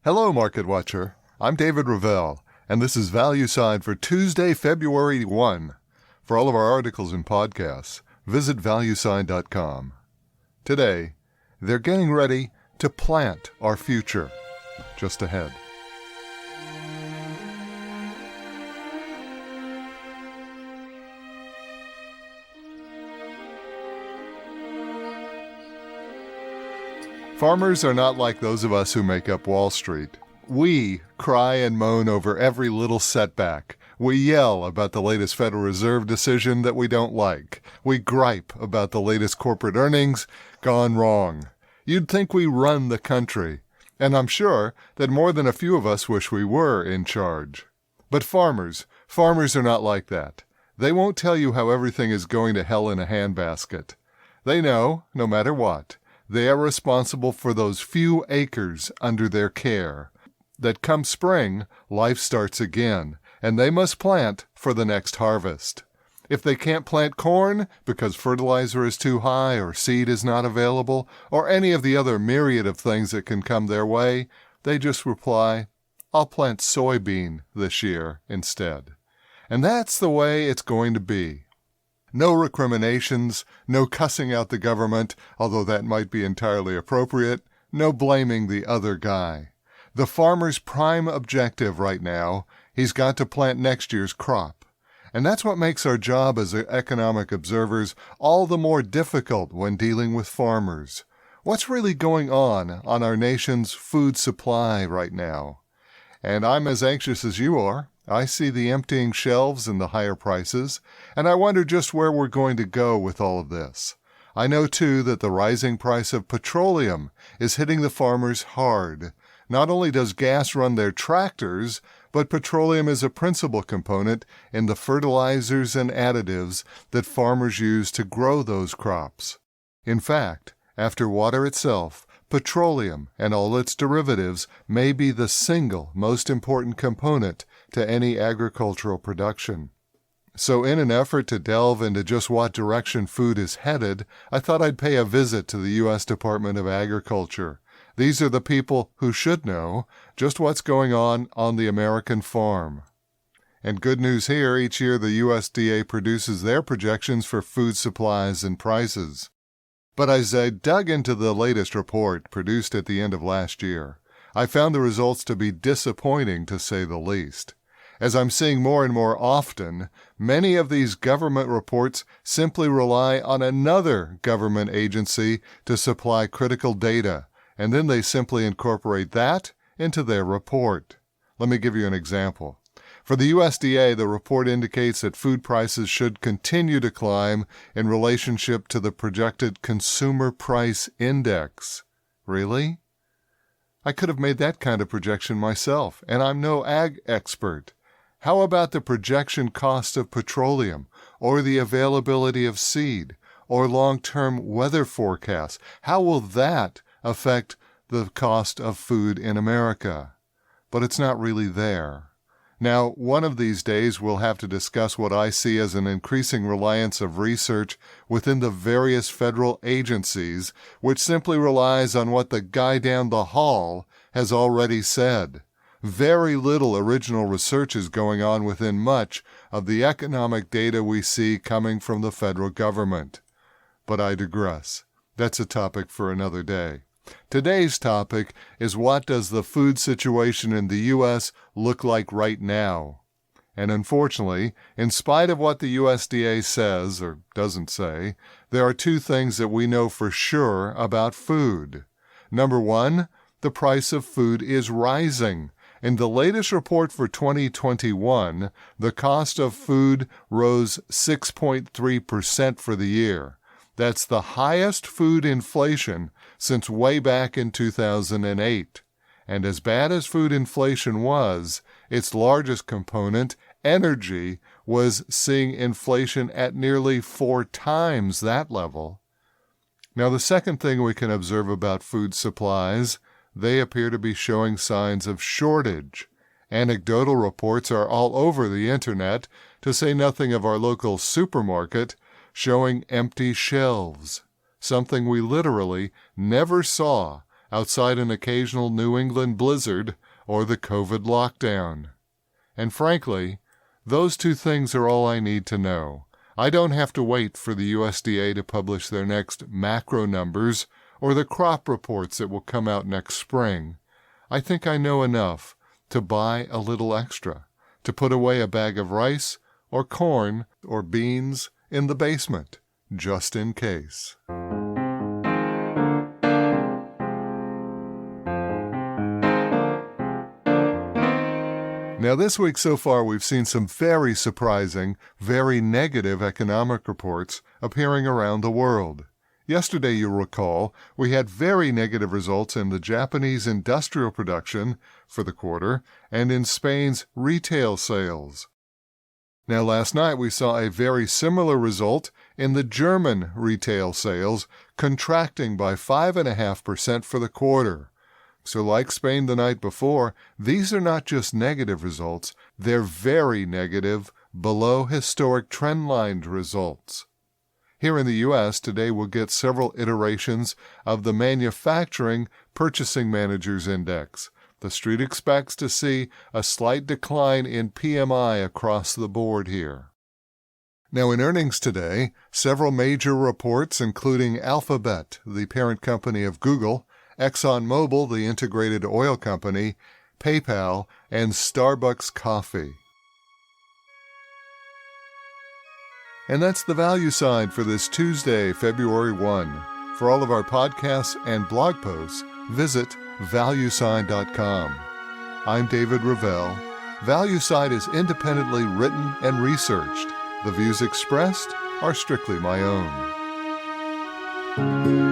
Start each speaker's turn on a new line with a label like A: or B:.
A: Hello, Market Watcher. I'm David Ravel, and this is Value Side for Tuesday, February 1. For all of our articles and podcasts, visit valueside.com. Today, they're getting ready to plant our future. Just ahead. Farmers are not like those of us who make up Wall Street. We cry and moan over every little setback. We yell about the latest Federal Reserve decision that we don't like. We gripe about the latest corporate earnings gone wrong. You'd think we run the country. And I'm sure that more than a few of us wish we were in charge. But farmers are not like that. They won't tell you how everything is going to hell in a handbasket. They know, no matter what, they are responsible for those few acres under their care. That come spring, life starts again, and they must plant for the next harvest. If they can't plant corn because fertilizer is too high or seed is not available, or any of the other myriad of things that can come their way, they just reply, "I'll plant soybean this year instead." And that's the way it's going to be. No recriminations, no cussing out the government, although that might be entirely appropriate, no blaming the other guy. The farmer's prime objective right now, he's got to plant next year's crop. And that's what makes our job as economic observers all the more difficult when dealing with farmers. What's really going on our nation's food supply right now? And I'm as anxious as you are. I see the emptying shelves and the higher prices, and I wonder just where we're going to go with all of this. I know, too, that the rising price of petroleum is hitting the farmers hard. Not only does gas run their tractors, but petroleum is a principal component in the fertilizers and additives that farmers use to grow those crops. In fact, after water itself, petroleum and all its derivatives may be the single most important component to any agricultural production. So in an effort to delve into just what direction food is headed, I thought I'd pay a visit to the U.S. Department of Agriculture. These are the people who should know just what's going on the American farm. And good news here, each year the USDA produces their projections for food supplies and prices. But as I dug into the latest report produced at the end of last year, I found the results to be disappointing to say the least. As I'm seeing more and more often, many of these government reports simply rely on another government agency to supply critical data, and then they simply incorporate that into their report. Let me give you an example. For the USDA, the report indicates that food prices should continue to climb in relationship to the projected Consumer Price Index. Really? I could have made that kind of projection myself, and I'm no ag expert. How about the projection cost of petroleum, or the availability of seed, or long-term weather forecasts? How will that affect the cost of food in America? But it's not really there. Now, one of these days we'll have to discuss what I see as an increasing reliance of research within the various federal agencies, which simply relies on what the guy down the hall has already said. Very little original research is going on within much of the economic data we see coming from the federal government. But I digress. That's a topic for another day. Today's topic is, what does the food situation in the U.S. look like right now? And unfortunately, in spite of what the USDA says or doesn't say, there are two things that we know for sure about food. Number one, the price of food is rising. In the latest report for 2021, the cost of food rose 6.3% for the year. That's the highest food inflation since way back in 2008. And as bad as food inflation was, its largest component, energy, was seeing inflation at nearly 4 times that level. Now, the second thing we can observe about food supplies, they appear to be showing signs of shortage. Anecdotal reports are all over the internet, to say nothing of our local supermarket, showing empty shelves, something we literally never saw outside an occasional New England blizzard or the COVID lockdown. And frankly, those two things are all I need to know. I don't have to wait for the USDA to publish their next macro numbers or the crop reports that will come out next spring. I think I know enough to buy a little extra, to put away a bag of rice or corn or beans in the basement, just in case. Now, this week so far, we've seen some very surprising, very negative economic reports appearing around the world. Yesterday, you'll recall, we had very negative results in the Japanese industrial production for the quarter and in Spain's retail sales. Now, last night, we saw a very similar result in the German retail sales, contracting by 5.5% for the quarter. So like Spain the night before, these are not just negative results, they're very negative, below historic trendline results. Here in the U.S., today we'll get several iterations of the Manufacturing Purchasing Managers Index. The Street expects to see a slight decline in PMI across the board here. Now, in earnings today, several major reports, including Alphabet, the parent company of Google, ExxonMobil, the integrated oil company, PayPal, and Starbucks Coffee. And that's the value side for this Tuesday, February 1. For all of our podcasts and blog posts, visit valueside.com. I'm David Revell. ValueSide is independently written and researched. The views expressed are strictly my own.